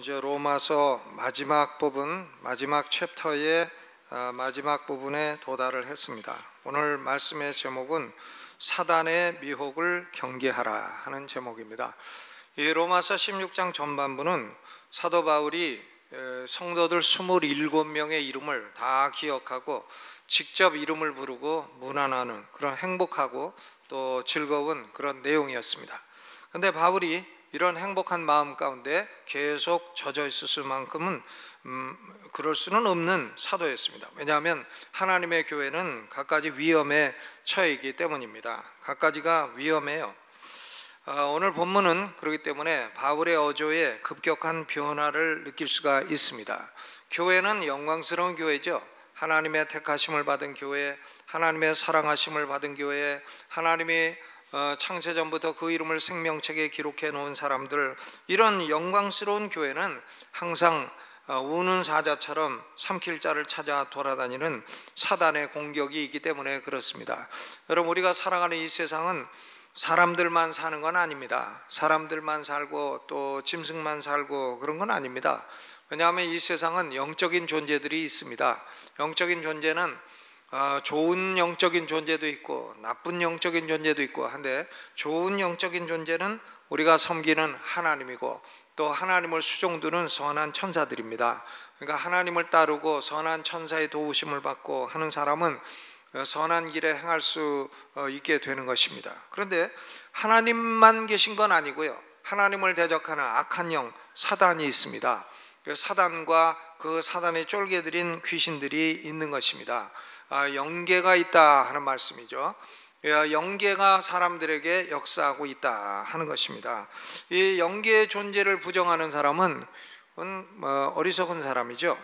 이제 로마서 마지막 부분, 마지막 챕터의 마지막 부분에 도달을 했습니다. 오늘 말씀의 제목은 사단의 미혹을 경계하라 하는 제목입니다. 이 로마서 16장 전반부는 사도 바울이 성도들 27명의 이름을 다 기억하고 직접 이름을 부르고 문안하는 그런 행복하고 또 즐거운 그런 내용이었습니다. 그런데 바울이 이런 행복한 마음 가운데 계속 젖어 있을 만큼은 그럴 수는 없는 사도였습니다. 왜냐하면 하나님의 교회는 갖가지 위험에 처해 있기 때문입니다. 갖가지가 위험해요. 오늘 본문은 그렇기 때문에 바울의 어조에 급격한 변화를 느낄 수가 있습니다. 교회는 영광스러운 교회죠. 하나님의 택하심을 받은 교회, 하나님의 사랑하심을 받은 교회, 하나님이 창세전부터 그 이름을 생명책에 기록해 놓은 사람들, 이런 영광스러운 교회는 항상 우는 사자처럼 삼킬 자를 찾아 돌아다니는 사단의 공격이 있기 때문에 그렇습니다. 여러분, 우리가 살아가는 이 세상은 사람들만 사는 건 아닙니다. 사람들만 살고 또 짐승만 살고 그런 건 아닙니다. 왜냐하면 이 세상은 영적인 존재들이 있습니다. 영적인 존재는 좋은 영적인 존재도 있고 나쁜 영적인 존재도 있고 한데, 좋은 영적인 존재는 우리가 섬기는 하나님이고 또 하나님을 수종두는 선한 천사들입니다. 그러니까 하나님을 따르고 선한 천사의 도우심을 받고 하는 사람은 선한 길에 행할 수 있게 되는 것입니다. 그런데 하나님만 계신 건 아니고요, 하나님을 대적하는 악한 영 사단이 있습니다. 사단과 그 사단의 쫄개들인 귀신들이 있는 것입니다. 영계가 있다 하는 말씀이죠. 영계가 사람들에게 역사하고 있다 하는 것입니다. 이 영계의 존재를 부정하는 사람은 어리석은 사람이죠.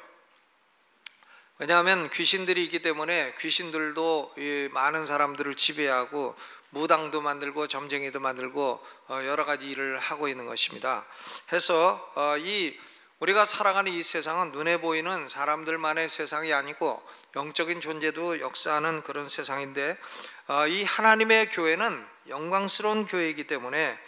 왜냐하면 귀신들이 있기 때문에 귀신들도 많은 사람들을 지배하고 무당도 만들고 점쟁이도 만들고 여러 가지 일을 하고 있는 것입니다. 해서 우리가 살아가는 이 세상은 눈에 보이는 사람들만의 세상이 아니고 영적인 존재도 역사하는 그런 세상인데, 이 하나님의 교회는 영광스러운 교회이기 때문에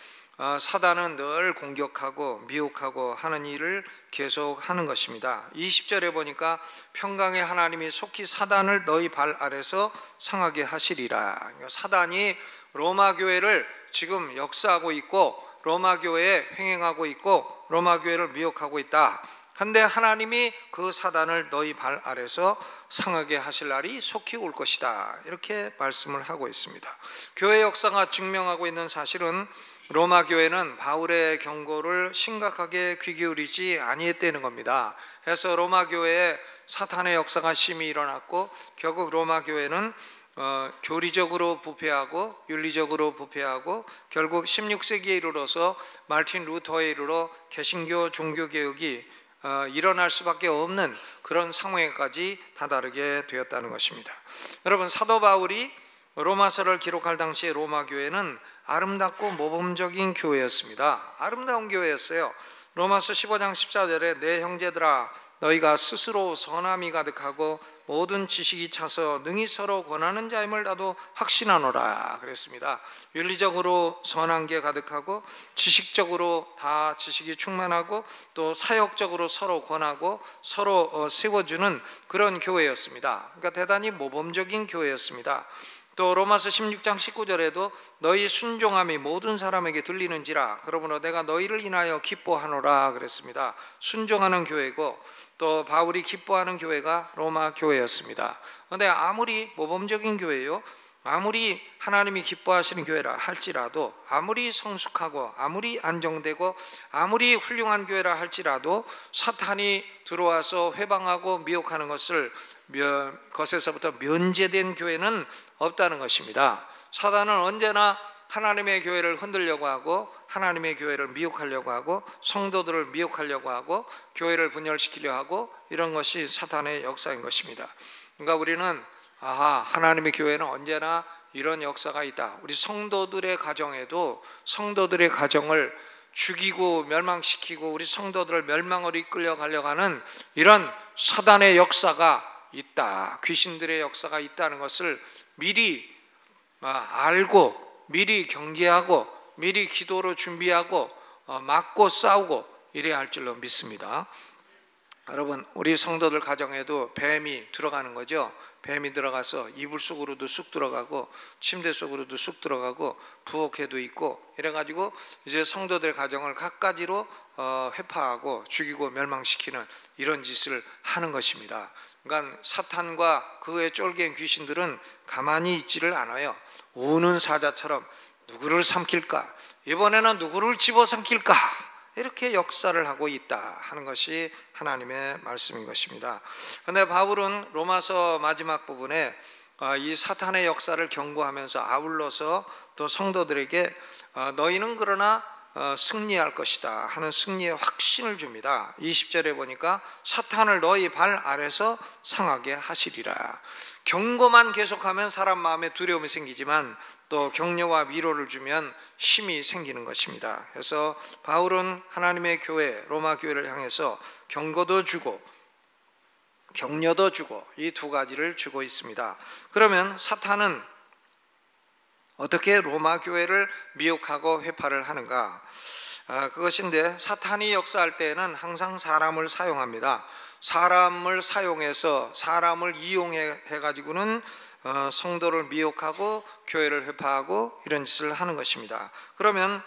사단은 늘 공격하고 미혹하고 하는 일을 계속 하는 것입니다. 20절에 보니까 평강의 하나님이 속히 사단을 너희 발 아래서 상하게 하시리라. 그러니까 사단이 로마 교회를 지금 역사하고 있고 로마 교회에 횡행하고 있고 로마 교회를 미혹하고 있다. 한데 하나님이 그 사단을 너희 발 아래서 상하게 하실 날이 속히 올 것이다, 이렇게 말씀을 하고 있습니다. 교회 역사가 증명하고 있는 사실은 로마 교회는 바울의 경고를 심각하게 귀 기울이지 아니했다는 겁니다. 그래서 로마 교회에 사탄의 역사가 심히 일어났고 결국 로마 교회는 교리적으로 부패하고 윤리적으로 부패하고 결국 16세기에 이르러서 마르틴 루터에 이르러 개신교 종교개혁이 일어날 수밖에 없는 그런 상황에까지 다다르게 되었다는 것입니다. 여러분, 사도 바울이 로마서를 기록할 당시에 로마 교회는 아름답고 모범적인 교회였습니다. 아름다운 교회였어요. 로마서 15장 14절에 내 형제들아 너희가 스스로 선함이 가득하고 모든 지식이 차서 능히 서로 권하는 자임을 나도 확신하노라 그랬습니다. 윤리적으로 선한 게 가득하고 지식적으로 다 지식이 충만하고 또 사역적으로 서로 권하고 서로 세워주는 그런 교회였습니다. 그러니까 대단히 모범적인 교회였습니다. 또 로마서 16장 19절에도 너희 순종함이 모든 사람에게 들리는지라 그러므로 내가 너희를 인하여 기뻐하노라 그랬습니다. 순종하는 교회고 또 바울이 기뻐하는 교회가 로마 교회였습니다. 그런데 아무리 모범적인 교회요, 아무리 하나님이 기뻐하시는 교회라 할지라도, 아무리 성숙하고 아무리 안정되고 아무리 훌륭한 교회라 할지라도 사탄이 들어와서 회방하고 미혹하는 것에서부터 면제된 교회는 없다는 것입니다. 사단은 언제나 하나님의 교회를 흔들려고 하고 하나님의 교회를 미혹하려고 하고 성도들을 미혹하려고 하고 교회를 분열시키려 하고, 이런 것이 사탄의 역사인 것입니다. 그러니까 우리는 하나님의 교회는 언제나 이런 역사가 있다. 우리 성도들의 가정에도 성도들의 가정을 죽이고 멸망시키고 우리 성도들을 멸망으로 이끌려 가려고 하는 이런 사단의 역사가 있다, 귀신들의 역사가 있다는 것을 미리 알고 미리 경계하고 미리 기도로 준비하고 막고 싸우고 이래야 할 줄로 믿습니다. 여러분, 우리 성도들 가정에도 뱀이 들어가는 거죠. 뱀이 들어가서 이불 속으로도 쑥 들어가고 침대 속으로도 쑥 들어가고 부엌에도 있고 이래가지고 이제 성도들 가정을 갖가지로 회파하고 죽이고 멸망시키는 이런 짓을 하는 것입니다. 그러니까 사탄과 그의 쫄개인 귀신들은 가만히 있지를 않아요. 우는 사자처럼 누구를 삼킬까, 이번에는 누구를 집어삼킬까, 이렇게 역사를 하고 있다 하는 것이 하나님의 말씀인 것입니다. 그런데 바울은 로마서 마지막 부분에 이 사탄의 역사를 경고하면서 아울러서 또 성도들에게 너희는 그러나 승리할 것이다 하는 승리의 확신을 줍니다. 20절에 보니까 사탄을 너희 발 아래서 상하게 하시리라. 경고만 계속하면 사람 마음에 두려움이 생기지만 또 격려와 위로를 주면 힘이 생기는 것입니다. 그래서 바울은 하나님의 교회, 로마 교회를 향해서 경고도 주고 격려도 주고 이 두 가지를 주고 있습니다. 그러면 사탄은 어떻게 로마 교회를 미혹하고 회파를 하는가? 그것인데, 사탄이 역사할 때에는 항상 사람을 사용합니다. 사람을 사용해서 사람을 이용해 가지고는 성도를 미혹하고 교회를 회파하고 이런 짓을 하는 것입니다. 그러면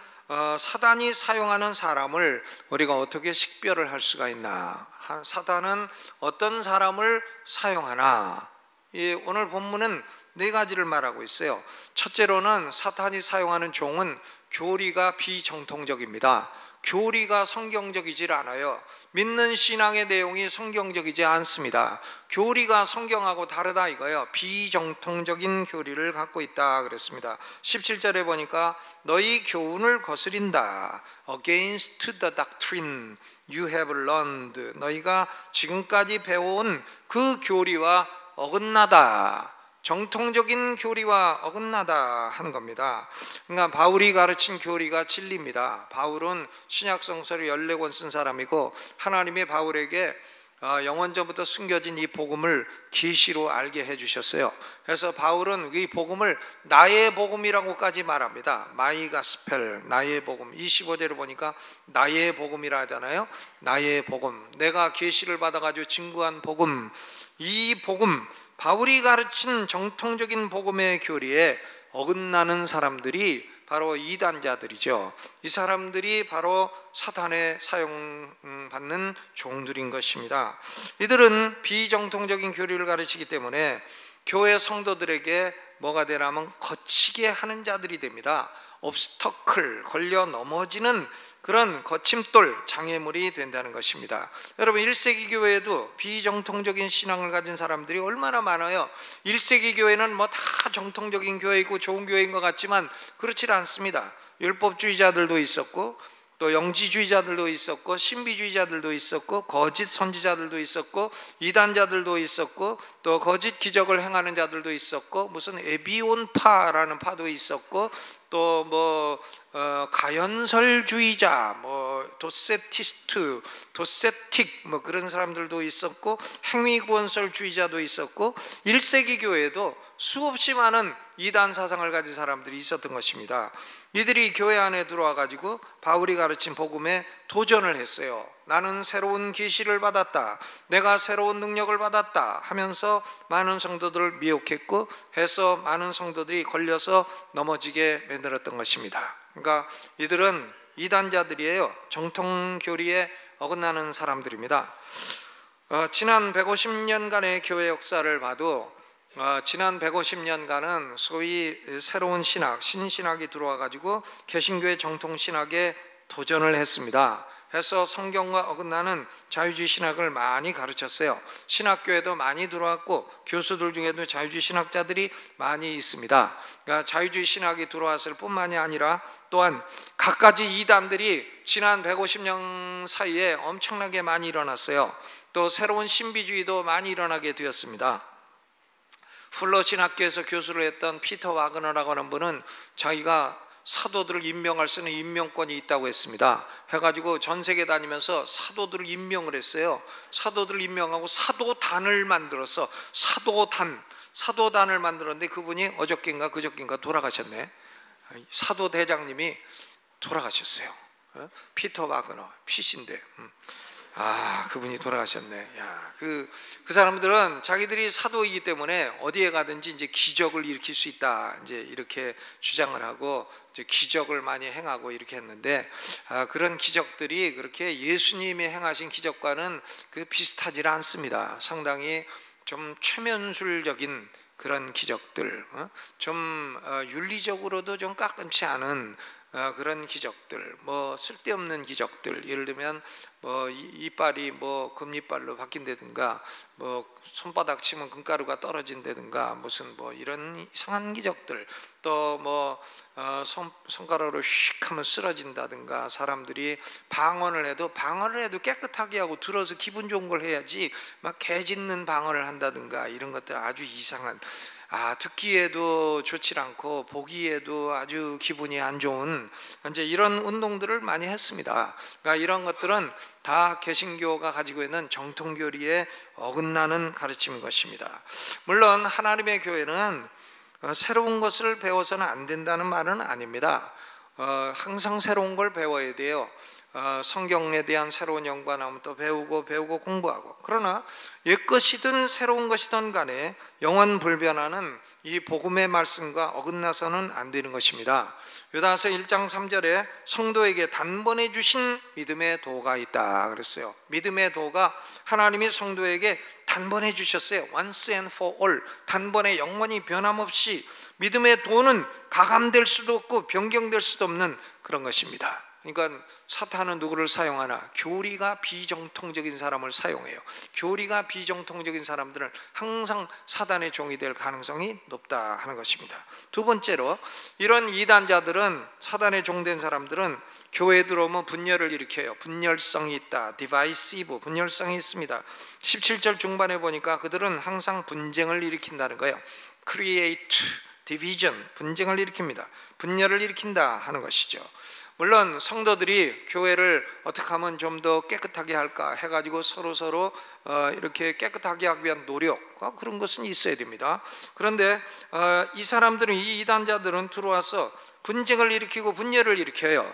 사단이 사용하는 사람을 우리가 어떻게 식별을 할 수가 있나? 사단은 어떤 사람을 사용하나? 오늘 본문은 네 가지를 말하고 있어요. 첫째로는 사탄이 사용하는 종은 교리가 비정통적입니다. 교리가 성경적이질 않아요. 믿는 신앙의 내용이 성경적이지 않습니다. 교리가 성경하고 다르다 이거예요. 비정통적인 교리를 갖고 있다 그랬습니다. 17절에 보니까 너희 교훈을 거스린다. Against the doctrine you have learned. 너희가 지금까지 배워온 그 교리와 어긋나다. 정통적인 교리와 어긋나다 하는 겁니다. 그러니까 바울이 가르친 교리가 진리입니다. 바울은 신약 성서를 14권 쓴 사람이고 하나님이 바울에게 영원전부터 숨겨진 이 복음을 계시로 알게 해주셨어요. 그래서 바울은 이 복음을 나의 복음이라고까지 말합니다. 마이 가스펠, 나의 복음. 25절을 보니까 나의 복음이라 하잖아요. 나의 복음, 내가 계시를 받아가지고 증거한 복음. 이 복음, 바울이 가르친 정통적인 복음의 교리에 어긋나는 사람들이 바로 이단자들이죠. 이 사람들이 바로 사탄의 사용받는 종들인 것입니다. 이들은 비정통적인 교리를 가르치기 때문에 교회 성도들에게 뭐가 되라면 거치게 하는 자들이 됩니다. 옵스터클, 걸려 넘어지는 그런 거침돌, 장애물이 된다는 것입니다. 여러분, 1세기 교회에도 비정통적인 신앙을 가진 사람들이 얼마나 많아요. 1세기 교회는 뭐 다 정통적인 교회이고 좋은 교회인 것 같지만 그렇지 않습니다. 율법주의자들도 있었고 또 영지주의자들도 있었고 신비주의자들도 있었고 거짓 선지자들도 있었고 이단자들도 있었고 또 거짓 기적을 행하는 자들도 있었고 무슨 에비온파라는 파도 있었고 또 뭐 가연설주의자, 뭐 도세티스트, 도세틱 뭐 그런 사람들도 있었고 행위구원설주의자도 있었고 1세기 교회에도 수없이 많은 이단 사상을 가진 사람들이 있었던 것입니다. 이들이 교회 안에 들어와 가지고 바울이 가르친 복음에 도전을 했어요. 나는 새로운 계시를 받았다, 내가 새로운 능력을 받았다 하면서 많은 성도들을 미혹했고 해서 많은 성도들이 걸려서 넘어지게 만들었던 것입니다. 그러니까 이들은 이단자들이에요. 정통교리에 어긋나는 사람들입니다. 지난 150년간의 교회 역사를 봐도 지난 150년간은 소위 새로운 신학, 신신학이 들어와 가지고 개신교의 정통신학에 도전을 했습니다. 해서 성경과 어긋나는 자유주의 신학을 많이 가르쳤어요. 신학교에도 많이 들어왔고 교수들 중에도 자유주의 신학자들이 많이 있습니다. 그러니까 자유주의 신학이 들어왔을 뿐만이 아니라 또한 갖가지 이단들이 지난 150년 사이에 엄청나게 많이 일어났어요. 또 새로운 신비주의도 많이 일어나게 되었습니다. 풀러 신학교에서 교수를 했던 피터 와그너라고 하는 분은 자기가 사도들을 임명할 수 있는 임명권이 있다고 했습니다. 해가지고 전 세계 다니면서 사도들을 임명을 했어요. 사도들을 임명하고 사도단을 만들어서 사도단을 만들었는데 그분이 어저께인가 그저께인가 돌아가셨네. 사도대장님이 돌아가셨어요. 피터 바그너, 피신데 그분이 돌아가셨네. 그 사람들은 자기들이 사도이기 때문에 어디에 가든지 이제 기적을 일으킬 수 있다, 이제 이렇게 주장을 하고 이제 기적을 많이 행하고 이렇게 했는데, 그런 기적들이 그렇게 예수님이 행하신 기적과는 비슷하지 않습니다. 상당히 좀 최면술적인 그런 기적들, 좀 윤리적으로도 좀 깎음치 않은 그런 기적들, 뭐 쓸데없는 기적들, 예를 들면 뭐 이빨이 뭐 금이빨로 바뀐다든가, 뭐 손바닥 치면 금가루가 떨어진다든가, 무슨 뭐 이런 이상한 기적들, 또 뭐 손가락으로 휙 하면 쓰러진다든가, 사람들이 방언을 해도 깨끗하게 하고 들어서 기분 좋은 걸 해야지 막 개 짖는 방언을 한다든가, 이런 것들 아주 이상한, 듣기에도 좋지 않고 보기에도 아주 기분이 안 좋은 이제 이런 운동들을 많이 했습니다. 그러니까 이런 것들은 다 개신교가 가지고 있는 정통교리에 어긋나는 가르침인 것입니다. 물론 하나님의 교회는 새로운 것을 배워서는 안 된다는 말은 아닙니다. 항상 새로운 걸 배워야 돼요. 성경에 대한 새로운 연구가 나오면 또 배우고 공부하고. 그러나 옛것이든 새로운 것이든 간에 영원 불변하는 이 복음의 말씀과 어긋나서는 안 되는 것입니다. 유다서 1장 3절에 성도에게 단번에 주신 믿음의 도가 있다 그랬어요. 믿음의 도가 하나님이 성도에게 단번에 주셨어요. Once and for all, 단번에 영원히 변함없이. 믿음의 도는 가감될 수도 없고 변경될 수도 없는 그런 것입니다. 그러니까 사탄은 누구를 사용하나? 교리가 비정통적인 사람을 사용해요. 교리가 비정통적인 사람들은 항상 사단의 종이 될 가능성이 높다 하는 것입니다. 두 번째로, 이런 이단자들은, 사단의 종된 사람들은 교회에 들어오면 분열을 일으켜요. 분열성이 있다. divisive, 분열성이 있습니다. 17절 중반에 보니까 그들은 항상 분쟁을 일으킨다는 거예요. create division, 분쟁을 일으킵니다. 분열을 일으킨다 하는 것이죠. 물론 성도들이 교회를 어떻게 하면 좀 더 깨끗하게 할까 해가지고 서로 이렇게 깨끗하게 하기 위한 노력, 그런 것은 있어야 됩니다. 그런데 이 사람들은, 이 이단자들은 들어와서 분쟁을 일으키고 분열을 일으켜요.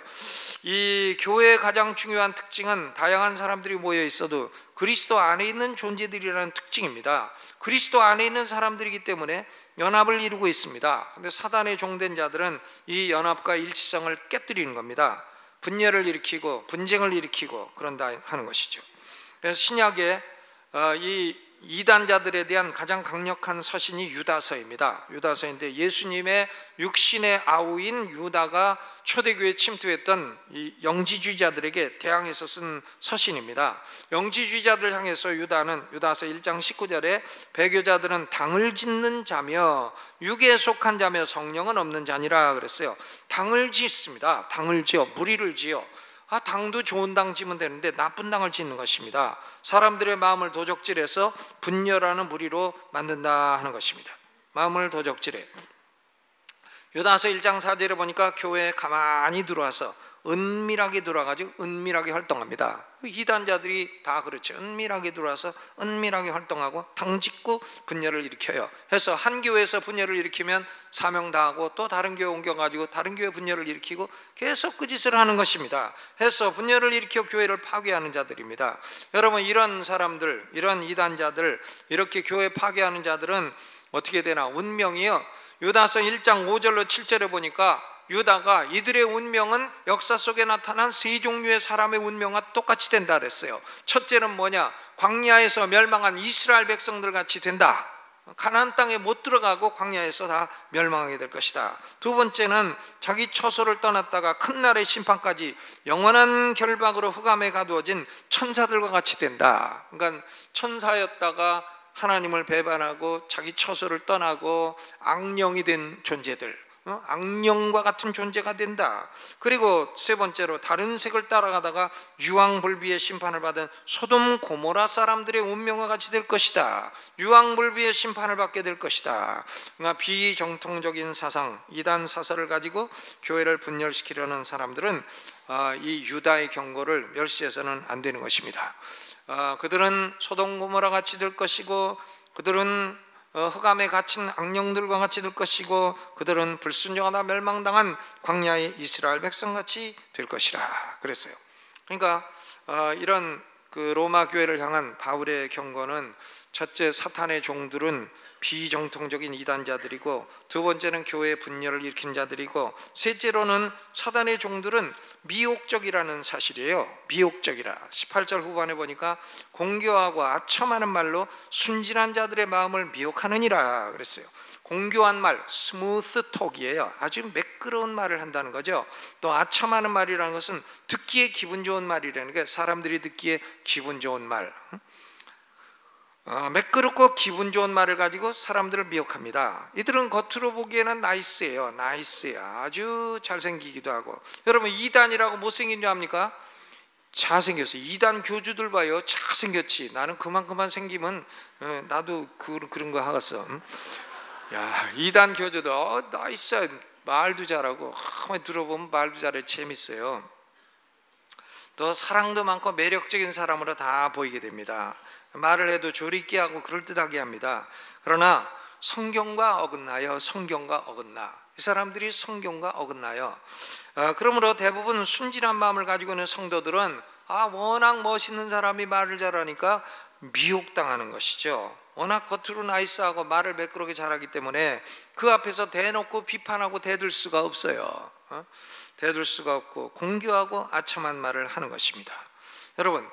이 교회의 가장 중요한 특징은 다양한 사람들이 모여 있어도 그리스도 안에 있는 존재들이라는 특징입니다. 그리스도 안에 있는 사람들이기 때문에 연합을 이루고 있습니다. 그런데 사단의 종된 자들은 이 연합과 일치성을 깨뜨리는 겁니다. 분열을 일으키고 분쟁을 일으키고 그런다 하는 것이죠. 그래서 신약에 이 이단자들에 대한 가장 강력한 서신이 유다서입니다. 유다서인데, 예수님의 육신의 아우인 유다가 초대교회에 침투했던 이 영지주의자들에게 대항해서 쓴 서신입니다. 영지주의자들 향해서 유다는 유다서 1장 19절에 배교자들은 당을 짓는 자며 육에 속한 자며 성령은 없는 자니라 그랬어요. 당을 짓습니다. 당을 지어, 무리를 지어. 당도 좋은 당 지면 되는데 나쁜 당을 짓는 것입니다. 사람들의 마음을 도적질해서 분열하는 무리로 만든다 하는 것입니다. 마음을 도적질해. 유다서 1장 4절에 보니까 교회에 가만히 들어와서 은밀하게 들어와가지고 은밀하게 활동합니다. 이단자들이 다 그렇죠. 은밀하게 들어와서 은밀하게 활동하고 당짓고 분열을 일으켜요. 해서 한 교회에서 분열을 일으키면 사명 다하고 또 다른 교회 옮겨가지고 다른 교회 분열을 일으키고 계속 그 짓을 하는 것입니다. 해서 분열을 일으켜 교회를 파괴하는 자들입니다. 여러분, 이런 사람들, 이런 이단자들, 이렇게 교회 파괴하는 자들은 어떻게 되나? 운명이요. 유다서 1장 5절로 7절에 보니까 유다가 이들의 운명은 역사 속에 나타난 세 종류의 사람의 운명과 똑같이 된다 그랬어요. 첫째는 뭐냐? 광야에서 멸망한 이스라엘 백성들 같이 된다. 가나안 땅에 못 들어가고 광야에서 다 멸망하게 될 것이다. 두 번째는 자기 처소를 떠났다가 큰 날의 심판까지 영원한 결박으로 흑암에 가두어진 천사들과 같이 된다. 그러니까 천사였다가 하나님을 배반하고 자기 처소를 떠나고 악령이 된 존재들, 악령과 같은 존재가 된다. 그리고 세 번째로 다른 색을 따라가다가 유황불비의 심판을 받은 소돔 고모라 사람들의 운명과 같이 될 것이다. 유황불비의 심판을 받게 될 것이다. 그러니까 비정통적인 사상, 이단 사설을 가지고 교회를 분열시키려는 사람들은 이 유다의 경고를 멸시해서는 안 되는 것입니다. 그들은 소돔 고모라 같이 될 것이고, 그들은 흑암에 갇힌 악령들과 같이 될 것이고 그들은 불순종하다 멸망당한 광야의 이스라엘 백성같이 될 것이라 그랬어요. 그러니까 이런 그 로마 교회를 향한 바울의 경고는 첫째, 사탄의 종들은 비정통적인 이단자들이고, 두 번째는 교회의 분열을 일으킨 자들이고, 셋째로는 사단의 종들은 미혹적이라는 사실이에요. 미혹적이라. 18절 후반에 보니까 공교하고 아첨하는 말로 순진한 자들의 마음을 미혹하느니라 그랬어요. 공교한 말, 스무스 톡이에요. 아주 매끄러운 말을 한다는 거죠. 또 아첨하는 말이라는 것은 듣기에 기분 좋은 말이라는 게, 사람들이 듣기에 기분 좋은 말, 매끄럽고 기분 좋은 말을 가지고 사람들을 미혹합니다. 이들은 겉으로 보기에는 나이스해요. 아주 잘생기기도 하고. 여러분, 이단이라고 못생긴 줄 압니까? 잘생겼어요. 이단 교주들 봐요. 잘생겼지. 나는 그만 생기면 나도 그런 거 하겠어. 야, 이단 교주들 나이스, 말도 잘하고, 가만히 들어보면 말도 잘해. 재밌어요. 또 사랑도 많고 매력적인 사람으로 다 보이게 됩니다. 말을 해도 조리있게 하고 그럴듯하게 합니다. 그러나 성경과 어긋나요. 이 사람들이 성경과 어긋나요. 그러므로 대부분 순진한 마음을 가지고 있는 성도들은 워낙 멋있는 사람이 말을 잘하니까 미혹당하는 것이죠. 워낙 겉으로 나이스하고 말을 매끄럽게 잘하기 때문에 그 앞에서 대놓고 비판하고 대들 수가 없어요. 대들 수가 없고 공교하고 아첨한 말을 하는 것입니다. 여러분,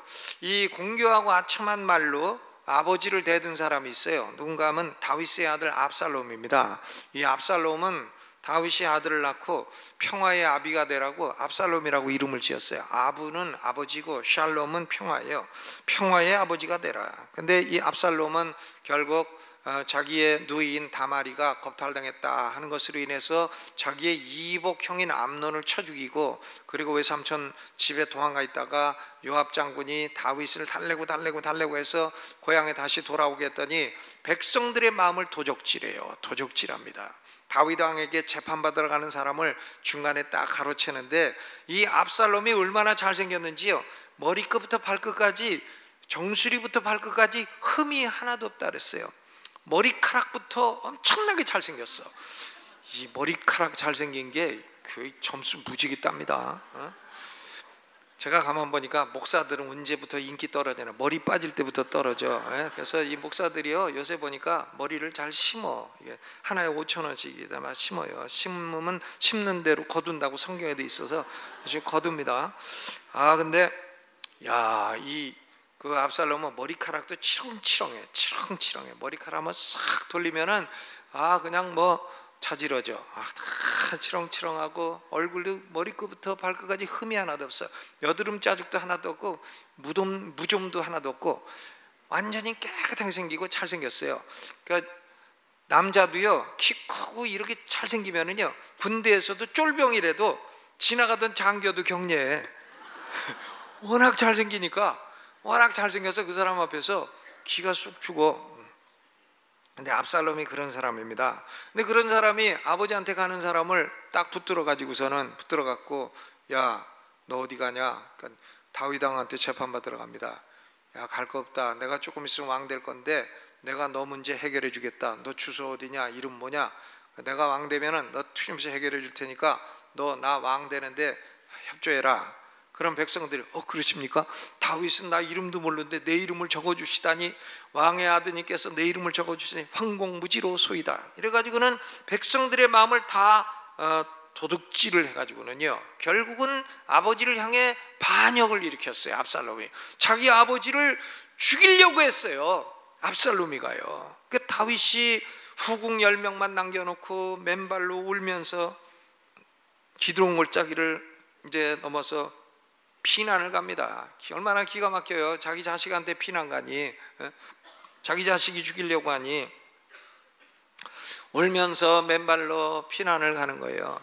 이 공교하고 아첨한 말로 아버지를 대든 사람이 있어요. 누군가 하면 다윗의 아들 압살롬입니다. 이 압살롬은 다윗이 아들을 낳고 평화의 아비가 되라고 압살롬이라고 이름을 지었어요. 아부는 아버지고 샬롬은 평화예요. 평화의 아버지가 되라. 근데 이 압살롬은 결국 자기의 누이인 다마리가 겁탈당했다 하는 것으로 인해서 자기의 이복 형인 암논을 쳐 죽이고, 그리고 외삼촌 집에 도망가 있다가 요압 장군이 다윗을 달래고 해서 고향에 다시 돌아오게 했더니 백성들의 마음을 도적질합니다. 다윗 왕에게 재판받으러 가는 사람을 중간에 딱 가로채는데, 이 압살롬이 얼마나 잘생겼는지요. 머리끝부터 발끝까지, 정수리부터 발끝까지 흠이 하나도 없다 그랬어요. 머리카락부터 엄청나게 잘생겼어. 이 머리카락 잘생긴 게 그 점수 무지개 땁니다. 제가 가만 보니까 목사들은 언제부터 인기 떨어지나, 머리 빠질 때부터 떨어져. 그래서 이 목사들이요, 요새 보니까 머리를 잘 심어. 하나에 5,000원씩이다만 심어요. 심으면 심는 대로 거둔다고 성경에도 있어서 지금 거둡니다. 근데 그 압살롬은 머리카락도 치렁치렁해. 머리카락 한번 싹 돌리면은 그냥 자지러져. 다 치렁치렁하고, 얼굴도 머리끝부터 발끝까지 흠이 하나도 없어. 여드름 자죽도 하나도 없고 무좀도 하나도 없고 완전히 깨끗하게 생기고 잘생겼어요. 그러니까 남자도요, 키 크고 이렇게 잘생기면은요, 군대에서도 쫄병이라도 지나가던 장교도 경례해. 워낙 잘생기니까, 워낙 잘생겨서 그 사람 앞에서 기가 쑥 죽어. 근데 압살롬이 그런 사람입니다. 근데 그런 사람이 아버지한테 가는 사람을 딱 붙들어 갖고, 야, 너 어디 가냐? 그러니까 다윗 왕한테 재판받으러 갑니다. 야, 갈 거 없다. 내가 조금 있으면 왕 될 건데 내가 너 문제 해결해 주겠다. 너 주소 어디냐? 이름 뭐냐? 내가 왕 되면은 너 틀림없이 해결해 줄 테니까 너 나 왕 되는데 협조해라. 그럼 백성들이 그러십니까? 다윗은 나 이름도 모르는데 내 이름을 적어주시다니, 왕의 아드님께서 내 이름을 적어주시니 황공무지로소이다. 이래가지고는 백성들의 마음을 다 도둑질을 해가지고는요, 결국은 아버지를 향해 반역을 일으켰어요. 압살롬이 자기 아버지를 죽이려고 했어요. 압살롬이가요. 그 다윗이 후궁 10명만 남겨놓고 맨발로 울면서 기드론 골짜기를 이제 넘어서 피난을 갑니다. 얼마나 기가 막혀요. 자기 자식한테 피난 가니, 자기 자식이 죽이려고 하니 울면서 맨발로 피난을 가는 거예요.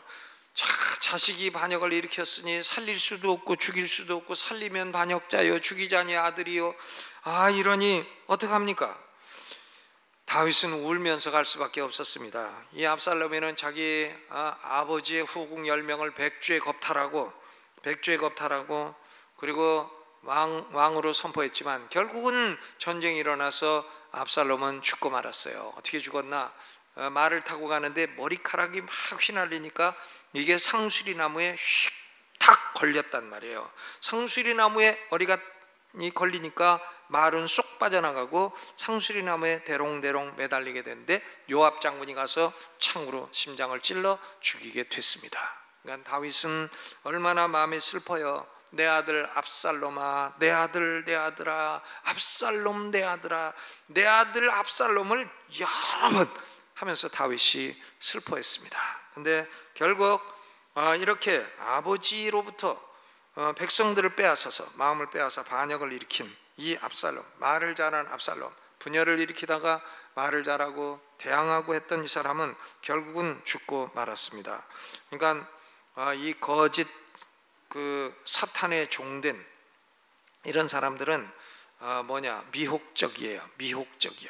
자식이 반역을 일으켰으니 살릴 수도 없고 죽일 수도 없고, 살리면 반역자요, 죽이자니 아들이요. 이러니 어떡합니까? 다윗은 울면서 갈 수밖에 없었습니다. 이 압살롬이는 자기 아버지의 후궁 10명을 백주에 겁탈하고, 그리고 왕으로 선포했지만 결국은 전쟁이 일어나서 압살롬은 죽고 말았어요. 어떻게 죽었나? 말을 타고 가는데 머리카락이 막 휘날리니까 이게 상수리 나무에 휙탁 걸렸단 말이에요. 상수리 나무에 머리가 걸리니까 말은 쏙 빠져나가고 상수리 나무에 대롱대롱 매달리게 되는데 요압 장군이 가서 창으로 심장을 찔러 죽이게 됐습니다. 그러니까 다윗은 얼마나 마음이 슬퍼요. 내 아들 압살롬아, 내 아들, 내 아들아, 압살롬 내 아들아, 내 아들 압살롬을 여러 번 하면서 다윗이 슬퍼했습니다. 근데 결국 이렇게 아버지로부터 백성들을 빼앗아서 마음을 빼앗아 반역을 일으킨 이 압살롬, 말을 잘한 압살롬, 분열을 일으키다가 말을 잘하고 대항하고 했던 이 사람은 결국은 죽고 말았습니다. 그러니까 이 거짓 사탄의 종된 이런 사람들은 미혹적이에요. 미혹적이야.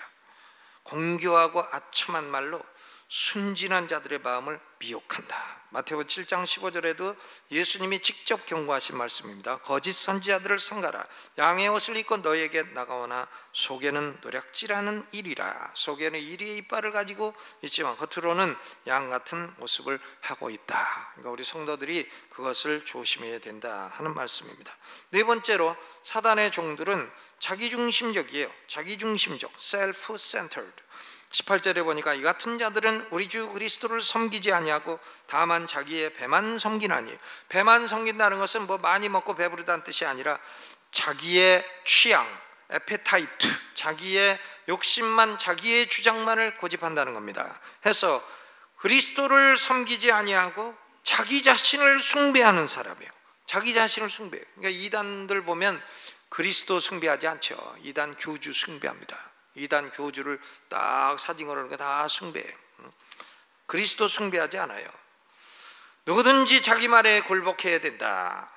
공교하고 아첨한 말로 순진한 자들의 마음을 미혹한다. 마태복음 7장 15절에도 예수님이 직접 경고하신 말씀입니다. 거짓 선지자들을 삼가라. 양의 옷을 입고 너에게 나가오나 속에는 노략질하는 이리라. 속에는 이리의 이빨을 가지고 있지만 겉으로는 양 같은 모습을 하고 있다. 그러니까 우리 성도들이 그것을 조심해야 된다 하는 말씀입니다. 네 번째로 사단의 종들은 자기중심적이에요. 자기중심적, self-centered. 18절에 보니까 이 같은 자들은 우리 주 그리스도를 섬기지 아니하고 다만 자기의 배만 섬기나니, 배만 섬긴다는 것은 많이 먹고 배부르다는 뜻이 아니라 자기의 취향, 에페타이트, 자기의 욕심만, 자기의 주장만을 고집한다는 겁니다. 해서 그리스도를 섬기지 아니하고 자기 자신을 숭배하는 사람이에요. 자기 자신을 숭배해요. 그러니까 이단들 보면 그리스도 숭배하지 않죠. 이단 교주 숭배합니다. 이단 교주를 딱 사진 걸어놓은 거 다 숭배해요. 그리스도 숭배하지 않아요. 누구든지 자기 말에 굴복해야 된다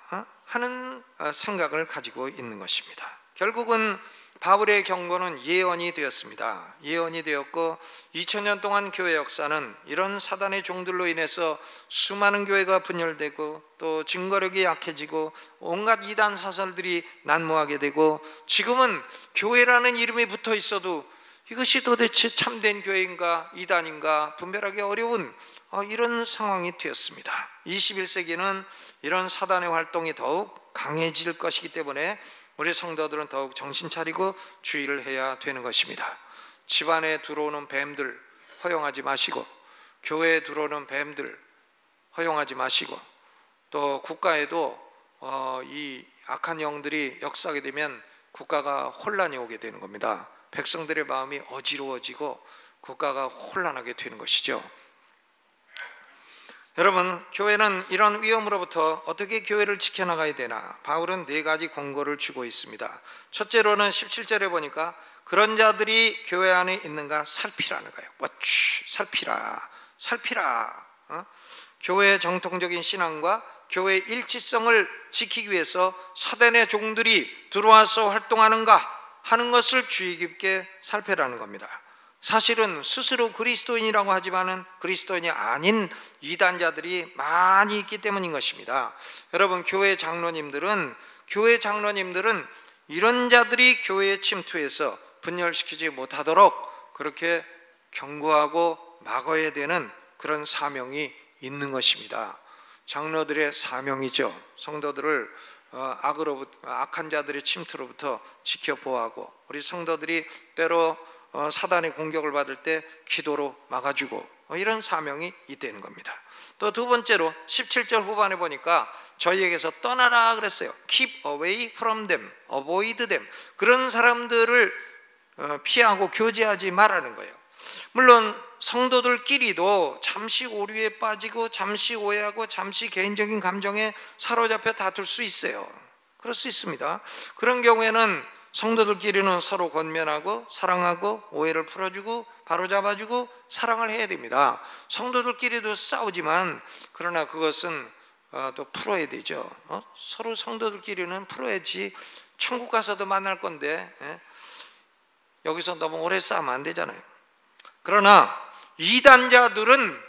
하는 생각을 가지고 있는 것입니다. 결국은 바울의 경고는 예언이 되었습니다. 예언이 되었고 2000년 동안 교회 역사는 이런 사단의 종들로 인해서 수많은 교회가 분열되고 또 증거력이 약해지고 온갖 이단 사설들이 난무하게 되고 지금은 교회라는 이름이 붙어 있어도 이것이 도대체 참된 교회인가 이단인가 분별하기 어려운 이런 상황이 되었습니다. 21세기는 이런 사단의 활동이 더욱 강해질 것이기 때문에 우리 성도들은 더욱 정신 차리고 주의를 해야 되는 것입니다. 집안에 들어오는 뱀들 허용하지 마시고, 교회에 들어오는 뱀들 허용하지 마시고, 또 국가에도 이 악한 영들이 역사하게 되면 국가가 혼란이 오게 되는 겁니다. 백성들의 마음이 어지러워지고 국가가 혼란하게 되는 것이죠. 여러분, 교회는 이런 위험으로부터 어떻게 교회를 지켜나가야 되나? 바울은 4가지 권고를 주고 있습니다. 첫째로는 17절에 보니까 그런 자들이 교회 안에 있는가 살피라는 거예요. 살피라. 교회의 정통적인 신앙과 교회의 일치성을 지키기 위해서 사단의 종들이 들어와서 활동하는가 하는 것을 주의 깊게 살펴라는 겁니다. 사실은 스스로 그리스도인이라고 하지만은 그리스도인이 아닌 이단자들이 많이 있기 때문인 것입니다. 여러분, 교회 장로님들은 이런 자들이 교회에 침투해서 분열시키지 못하도록 그렇게 경고하고 막아야 되는 그런 사명이 있는 것입니다. 장로들의 사명이죠. 성도들을 악한 자들의 침투로부터 지켜보호하고, 우리 성도들이 때로 사단의 공격을 받을 때 기도로 막아주고, 이런 사명이 있다는 겁니다. 또 두 번째로 17절 후반에 보니까 저희에게서 떠나라 그랬어요. Keep away from them, avoid them. 그런 사람들을 피하고 교제하지 말라는 거예요. 물론 성도들끼리도 잠시 오류에 빠지고 잠시 오해하고 잠시 개인적인 감정에 사로잡혀 다툴 수 있어요. 그럴 수 있습니다. 그런 경우에는 성도들끼리는 서로 권면하고 사랑하고 오해를 풀어주고 바로잡아주고 사랑을 해야 됩니다. 성도들끼리도 싸우지만 그러나 그것은 또 풀어야 되죠. 서로 성도들끼리는 풀어야지. 천국 가서도 만날 건데 여기서 너무 오래 싸우면 안 되잖아요. 그러나 이단자들은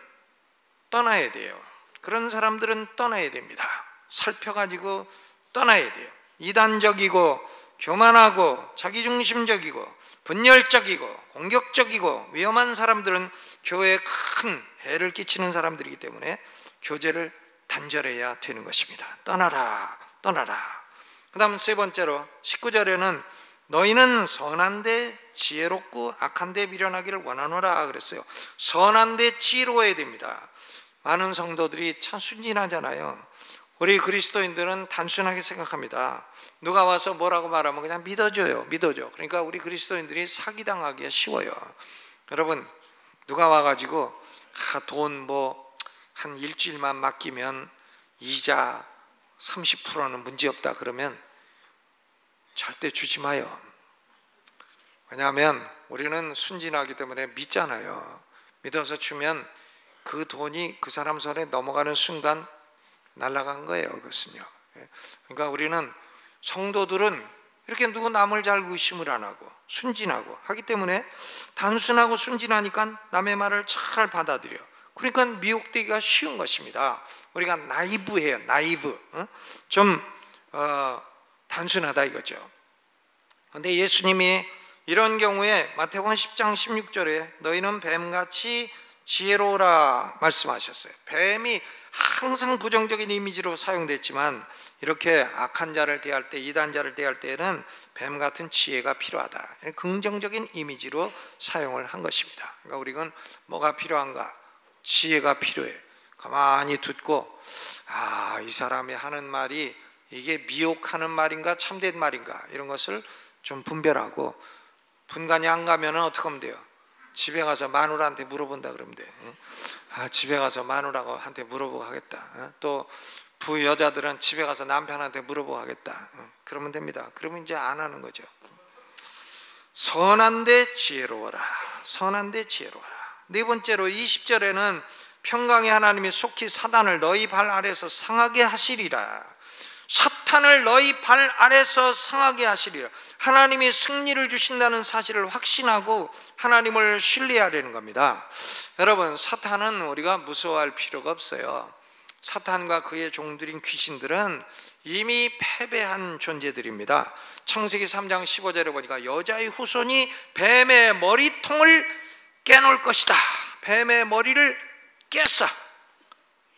떠나야 돼요. 그런 사람들은 떠나야 됩니다. 살펴가지고 떠나야 돼요. 이단적이고 교만하고 자기중심적이고 분열적이고 공격적이고 위험한 사람들은 교회에 큰 해를 끼치는 사람들이기 때문에 교제를 단절해야 되는 것입니다. 떠나라, 떠나라. 그 다음 세 번째로 19절에는 너희는 선한데 지혜롭고 악한데 미련하기를 원하노라 그랬어요. 선한데 지혜로워야 됩니다. 많은 성도들이 참 순진하잖아요. 우리 그리스도인들은 단순하게 생각합니다. 누가 와서 뭐라고 말하면 그냥 믿어줘요. 믿어줘. 그러니까 우리 그리스도인들이 사기당하기가 쉬워요. 여러분, 누가 와가지고 돈 한 일주일만 맡기면 이자 30%는 문제없다 그러면 절대 주지 마요. 왜냐하면 우리는 순진하기 때문에 믿잖아요. 믿어서 주면 그 돈이 그 사람 손에 넘어가는 순간 날아간 거예요. 그것은요. 그러니까 우리는 성도들은 이렇게 누구 남을 잘 의심을 안 하고 순진하고 하기 때문에 단순하고 순진하니까 남의 말을 잘 받아들여. 그러니까 미혹되기가 쉬운 것입니다. 우리가 나이브해요. 나이브. 좀 단순하다 이거죠. 그런데 예수님이 이런 경우에 마태복음 10장 16절에 너희는 뱀같이 지혜로우라 말씀하셨어요. 뱀이 항상 부정적인 이미지로 사용됐지만 이렇게 악한 자를 대할 때, 이단자를 대할 때에는 뱀 같은 지혜가 필요하다. 긍정적인 이미지로 사용을 한 것입니다. 그러니까 우리는 뭐가 필요한가? 지혜가 필요해. 가만히 듣고 이 사람이 하는 말이 이게 미혹하는 말인가 참된 말인가 이런 것을 좀 분별하고 분간이 안 가면 어떻게 하면 돼요? 집에 가서 마누라한테 물어본다 그러면 돼. 집에 가서 마누라한테 물어보고 하겠다. 또 부여자들은 집에 가서 남편한테 물어보고 하겠다. 그러면 됩니다. 그러면 이제 안 하는 거죠. 선한데 지혜로워라. 선한데 지혜로워라. 네 번째로 20절에는 평강의 하나님이 속히 사단을 너희 발 아래서 상하게 하시리라. 사탄을 너희 발 아래서 상하게 하시리라. 하나님이 승리를 주신다는 사실을 확신하고 하나님을 신뢰하려는 겁니다. 여러분, 사탄은 우리가 무서워할 필요가 없어요. 사탄과 그의 종들인 귀신들은 이미 패배한 존재들입니다. 창세기 3장 15절에 보니까 여자의 후손이 뱀의 머리통을 깨놓을 것이다. 뱀의 머리를 깼어.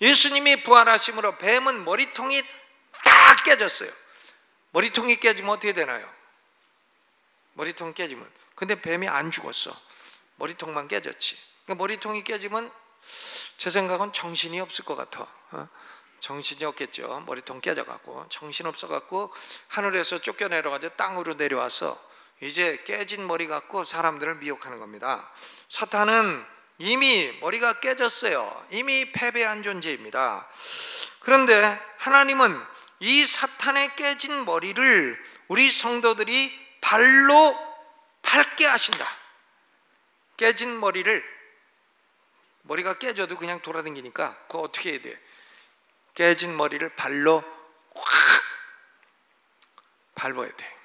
예수님이 부활하심으로 뱀은 머리통이 다 깨졌어요. 머리통이 깨지면 어떻게 되나요? 머리통 깨지면. 근데 뱀이 안 죽었어. 머리통만 깨졌지. 그러니까 머리통이 깨지면 제 생각은 정신이 없을 것 같아. 정신이 없겠죠. 머리통 깨져갖고 정신 없어갖고 하늘에서 쫓겨내려가지고 땅으로 내려와서 이제 깨진 머리 갖고 사람들을 미혹하는 겁니다. 사탄은 이미 머리가 깨졌어요. 이미 패배한 존재입니다. 그런데 하나님은 이 사탄의 깨진 머리를 우리 성도들이 발로 밟게 하신다. 깨진 머리를, 머리가 깨져도 그냥 돌아다니니까 그거 어떻게 해야 돼? 깨진 머리를 발로 확 밟아야 돼.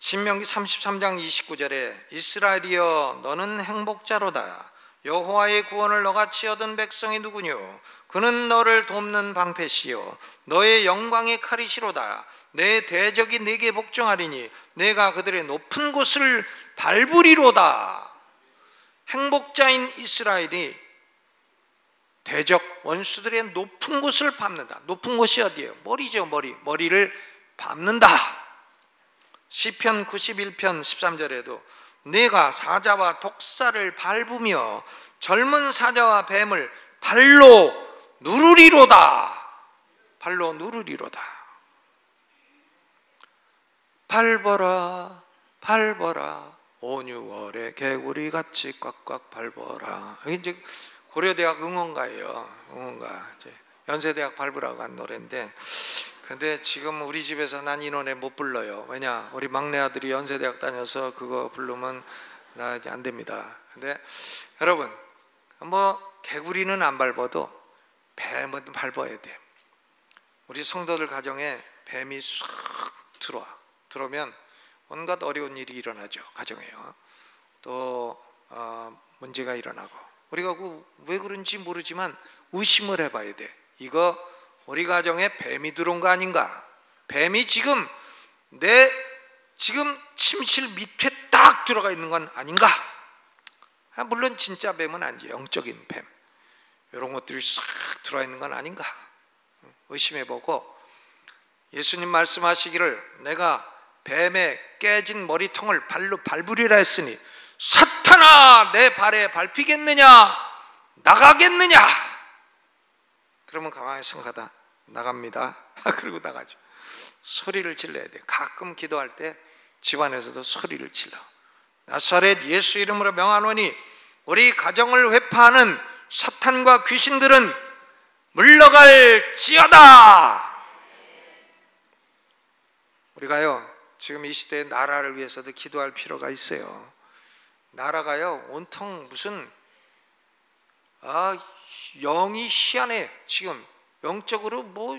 신명기 33장 29절에 이스라엘이여 너는 행복자로다. 여호와의 구원을 너같이 얻은 백성이 누구뇨? 그는 너를 돕는 방패시요 너의 영광의 칼이시로다. 내 대적이 네게 복종하리니 내가 그들의 높은 곳을 밟으리로다. 행복자인 이스라엘이 대적 원수들의 높은 곳을 밟는다. 높은 곳이 어디예요? 머리죠. 머리를 밟는다. 시편 91편 13절에도 내가 사자와 독사를 밟으며 젊은 사자와 뱀을 발로 누르리로다. 발로 누르리로다. 밟아라 밟아라 온유월의 개구리 같이 꽉꽉 밟아라. 이제 고려대학 응원가예요. 응원가. 연세대학 밟으라고 한 노래인데, 근데 지금 우리 집에서 난 이 노래 못 불러요. 왜냐? 우리 막내 아들이 연세대학 다녀서 그거 부르면 나 이제 안 됩니다. 근데 여러분, 개구리는 안 밟아도 뱀은 밟아야 돼. 우리 성도들 가정에 뱀이 쑥 들어오면 온갖 어려운 일이 일어나죠. 가정에요. 또 문제가 일어나고, 우리가 왜 그런지 모르지만 의심을 해봐야 돼. 이거 우리 가정에 뱀이 들어온 거 아닌가? 뱀이 지금 내 침실 밑에 딱 들어가 있는 건 아닌가? 물론 진짜 뱀은 아니지, 영적인 뱀. 이런 것들이 싹 들어가 있는 건 아닌가? 의심해보고 예수님 말씀하시기를 내가 뱀의 깨진 머리통을 발로 밟으리라 했으니 사탄아 내 발에 밟히겠느냐? 나가겠느냐? 그러면 가만히 생각하다 나갑니다. 그리고 나가죠. 소리를 질러야 돼. 가끔 기도할 때 집안에서도 소리를 질러. 나사렛 예수 이름으로 명하노니 우리 가정을 회파하는 사탄과 귀신들은 물러갈지어다. 우리가요 지금 이 시대의 나라를 위해서도 기도할 필요가 있어요. 나라가요 온통 무슨 영이 희한해. 지금 영적으로 뭐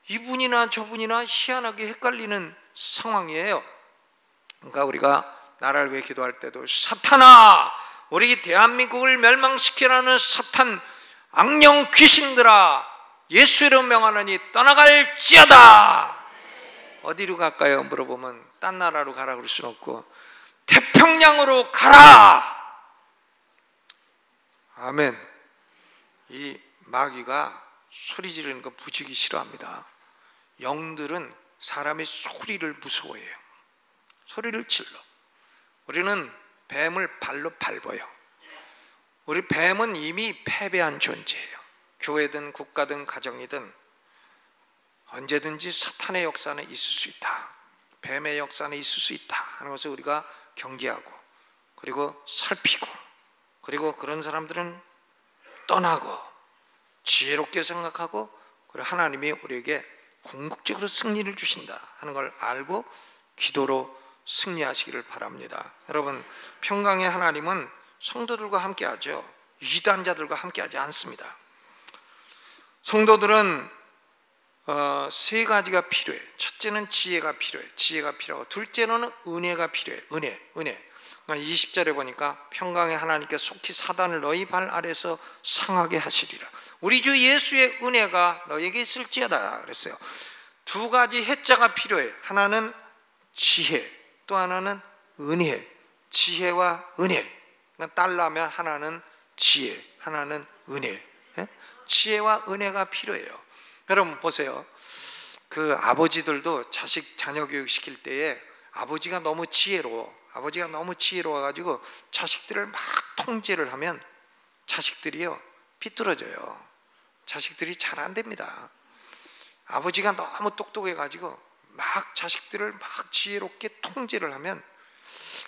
이분이나 저분이나 희한하게 헷갈리는 상황이에요. 그러니까 우리가 나라를 위해 기도할 때도 사탄아 우리 대한민국을 멸망시키라는 사탄 악령 귀신들아 예수 이름 명하노니 떠나갈지어다. 어디로 갈까요? 물어보면 딴 나라로 가라 그럴 수는 없고 태평양으로 가라. 아멘. 이 마귀가 소리 지르는 거 무지개 싫어합니다. 영들은 사람의 소리를 무서워해요. 소리를 질러. 우리는 뱀을 발로 밟아요. 우리 뱀은 이미 패배한 존재예요. 교회든 국가든 가정이든 언제든지 사탄의 역사는 있을 수 있다. 뱀의 역사는 있을 수 있다 하는 것을 우리가 경계하고 그리고 살피고 그리고 그런 사람들은 떠나고 지혜롭게 생각하고 그리고 하나님이 우리에게 궁극적으로 승리를 주신다 하는 걸 알고 기도로 승리하시기를 바랍니다. 여러분 평강의 하나님은 성도들과 함께 하죠. 이단자들과 함께 하지 않습니다. 성도들은 세 가지가 필요해. 첫째는 지혜가 필요해. 지혜가 필요하고 둘째는 은혜가 필요해. 은혜. 20절에 보니까 평강의 하나님께 속히 사단을 너희 발 아래서 상하게 하시리라. 우리 주 예수의 은혜가 너에게 있을지어다 그랬어요. 두 가지 해자가 필요해. 하나는 지혜, 또 하나는 은혜. 지혜와 은혜. 그러니까 딸라면 하나는 지혜, 하나는 은혜. 지혜와 은혜가 필요해요. 여러분 보세요. 그 아버지들도 자녀 교육 시킬 때에 아버지가 너무 지혜로워가지고 자식들을 막 통제를 하면 자식들이요 비뚤어져요. 자식들이 잘 안 됩니다. 아버지가 너무 똑똑해가지고 막 자식들을 막 지혜롭게 통제를 하면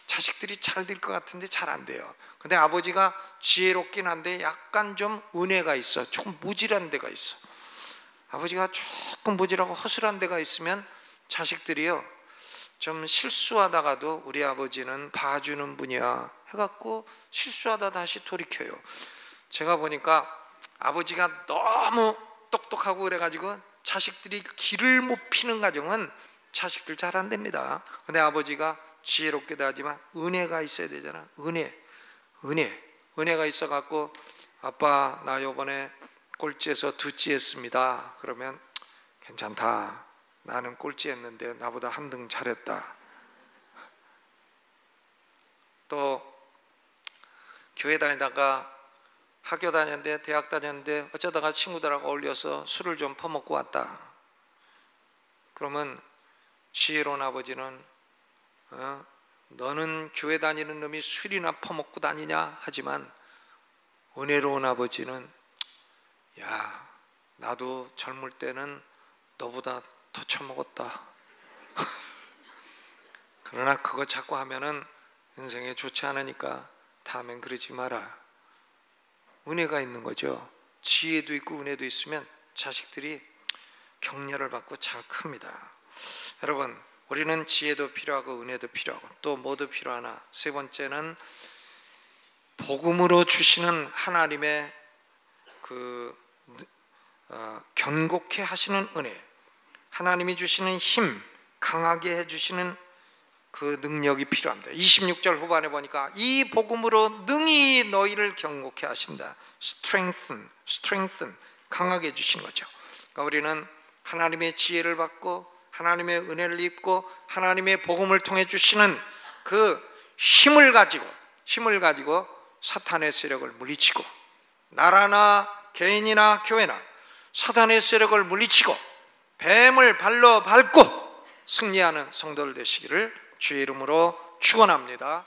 자식들이 잘 될 것 같은데 잘 안 돼요. 근데 아버지가 지혜롭긴 한데 약간 좀 은혜가 있어. 조금 무질한 데가 있어. 아버지가 조금 무질하고 허술한 데가 있으면 자식들이요 좀 실수하다가도 우리 아버지는 봐주는 분이야 해갖고 실수하다 다시 돌이켜요. 제가 보니까 아버지가 너무 똑똑하고 그래가지고 자식들이 길을 못 피는 가정은 자식들 잘 안 됩니다. 근데 아버지가 지혜롭게도 하지만 은혜가 있어야 되잖아. 은혜가 있어갖고 아빠 나 요번에 꼴찌에서 두찌했습니다. 그러면 괜찮다. 나는 꼴찌했는데 나보다 한 등 잘했다. 또 교회 다니다가 학교 다녔는데 대학 다녔는데 어쩌다가 친구들하고 어울려서 술을 좀 퍼먹고 왔다. 그러면 지혜로운 아버지는 너는 교회 다니는 놈이 술이나 퍼먹고 다니냐 하지만 은혜로운 아버지는 야 나도 젊을 때는 너보다 더 처먹었다. 그러나 그거 자꾸 하면은 인생에 좋지 않으니까 다음엔 그러지 마라. 은혜가 있는 거죠. 지혜도 있고 은혜도 있으면 자식들이 격려를 받고 잘 큽니다. 여러분 우리는 지혜도 필요하고 은혜도 필요하고 또 뭐도 필요하나 세 번째는 복음으로 주시는 하나님의 견고케 하시는 은혜, 하나님이 주시는 힘, 강하게 해주시는 그 능력이 필요합니다. 26절 후반에 보니까 이 복음으로 능히 너희를 견고케 하신다. strengthen, 강하게 해주신 거죠. 그러니까 우리는 하나님의 지혜를 받고 하나님의 은혜를 입고 하나님의 복음을 통해 주시는 그 힘을 가지고 사탄의 세력을 물리치고, 나라나 개인이나 교회나 사탄의 세력을 물리치고 뱀을 발로 밟고 승리하는 성도들 되시기를 주의 이름으로 축원합니다.